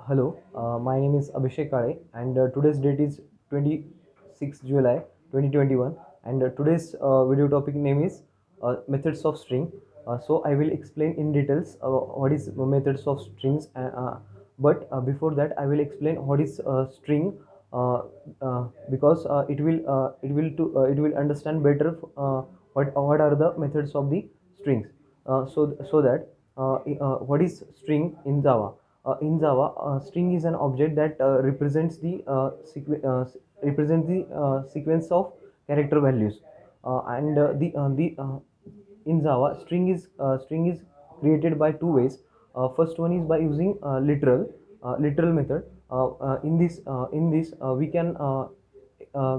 Hello, my name is Abhishek Kale, and today's date is 26 July 2021. And today's video topic name is methods of string. So I will explain in details what is methods of strings. But before that, I will explain what is string, uh, because it will understand better what are the methods of the strings. So that what is string in Java? In Java, string is an object that represents the sequence of character values, and the in Java, string is created by two ways. First one is by using literal method.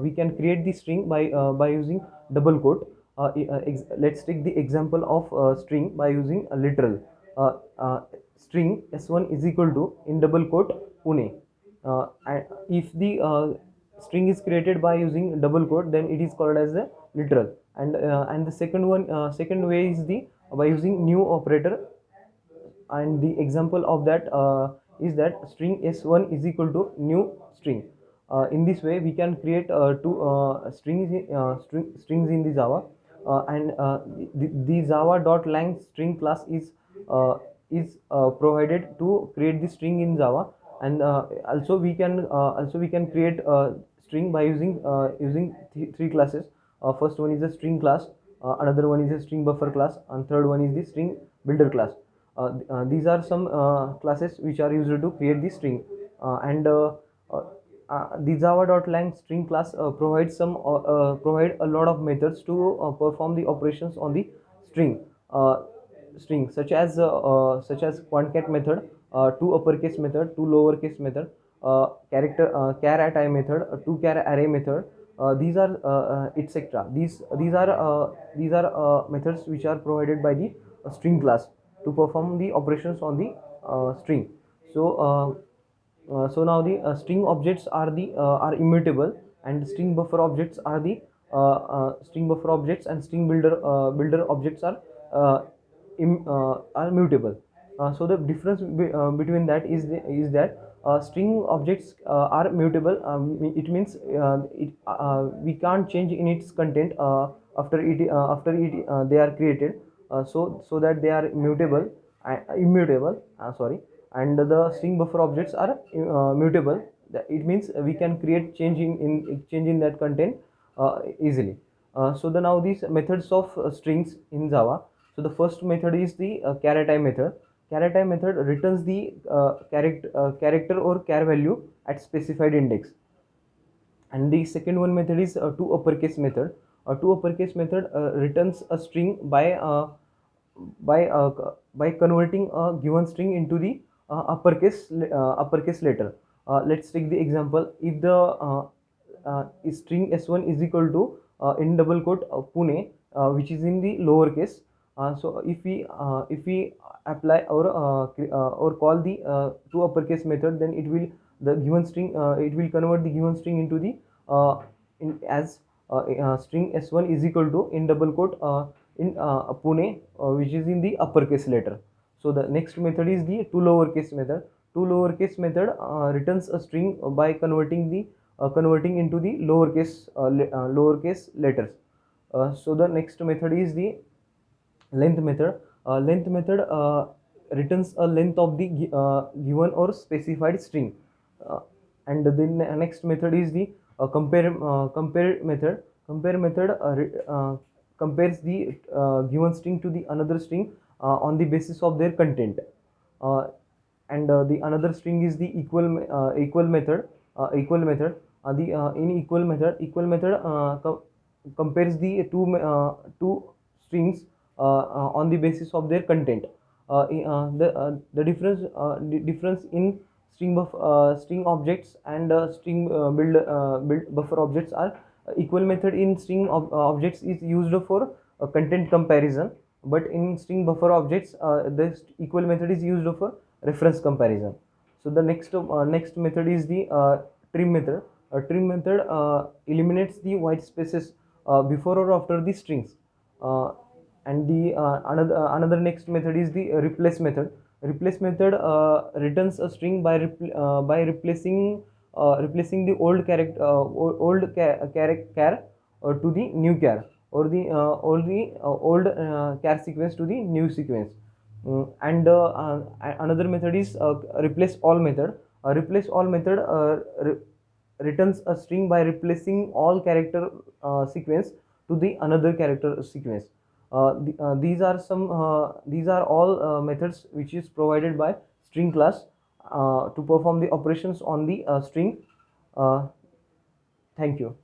We can create the string by using double quote. Let's take the example of string by using a literal. Uh, uh, String s1 is equal to in double quote Pune. And if the string is created by using double quote, then it is called as a literal. And the second way is the by using new operator. And the example of that is that string s1 is equal to new string. In this way we can create two strings in the Java. The java.lang string class is provided to create the string in Java. And also we can create string by using three classes. First one is a string class, another one is a string buffer class, and third one is the string builder class. These are some classes which are used to create the string. And uh, The java.lang string class provide a lot of methods to perform the operations on the string. uh, String such as quantcat method, to uppercase method, to lowercase method, char at I method, to char array method. These are etc. These are methods which are provided by the string class to perform the operations on the string. So now the string objects are immutable, and string buffer objects are the string buffer objects, and string builder objects are mutable. So the difference between that is that string objects are mutable. It means we can't change in its content after it they are created. So that they are immutable. Sorry. And the string buffer objects are mutable. It means we can create change in that content easily. So now these methods of strings in Java. So the first method is the char I method. Char I method returns the character or char value at specified index. And the second one method is to uppercase method. To uppercase method returns a string by uh, by converting a given string into the uppercase letter. Let's take the example. If the string s1 is equal to in double quote Pune, which is in the lowercase. So if we apply or call the to uppercase method, then it will convert the given string into the in as string s1 is equal to in double quote in Pune, which is in the uppercase letter. So the next method is the to lowercase method. To lowercase method returns a string by converting into the lowercase letters. So the next method is the length method. Length method returns a length of the given or specified string. uh, and the next method is the compare method. Compare method compares the given string to the another string on the basis of their content. uh, and The another string is the equal method. The in equal method compares the two strings on the basis of their content. The difference in string objects and build buffer objects are equal method in objects is used for content comparison, but in string buffer objects the equal method is used for reference comparison. So the next method is the trim method. Trim method eliminates the white spaces before or after the strings. And the another next method is the replace method. replace method returns a string by replacing the old character char to the new char, or the old char sequence to the new sequence. And another method is replace all method. Replace all method returns a string by replacing all character sequence to the another character sequence. These are all methods which is provided by string class to perform the operations on the string. uh, Thank you.